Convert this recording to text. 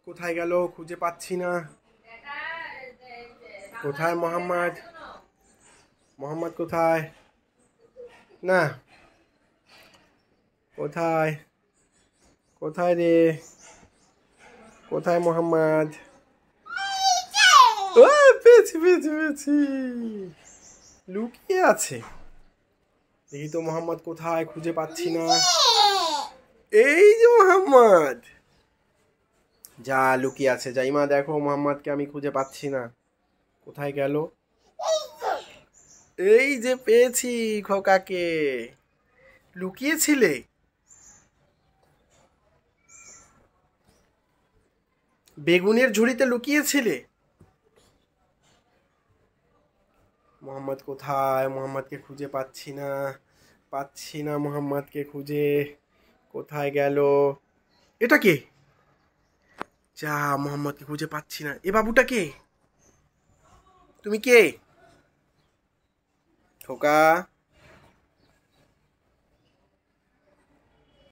কোথায় গেল? খুঁজে পাচ্ছি না। কোথায় মোহাম্মদ? মোহাম্মদ কোথায়? না, কোথায়? কোথায় রে? কোথায় মোহাম্মদ? ও, পেয়েছি পেয়েছি পেয়েছি। লুকিয়ে আছে। দেখি তো মোহাম্মদ কোথায়, খুঁজে পাচ্ছি না। এই যে মোহাম্মদ, যা লুকিয়ে আছে। জাইমা দেখো, মোহাম্মদকে আমি খুঁজে পাচ্ছি না। কোথায় গেল? এই যে পেয়েছি খোকাকে। লুকিয়েছিলে? বেগুনের ঝুড়িতে লুকিয়েছিলে? মোহাম্মদ কোথায়? মোহাম্মদকে খুঁজে পাচ্ছি না, পাচ্ছি না মোহাম্মদকে খুঁজে। কোথায় গেল? এটা কে? যা, মোহাম্মদকে খুঁজে পাচ্ছি না। এ বাবুটা কে? তুমি কে? খোকা।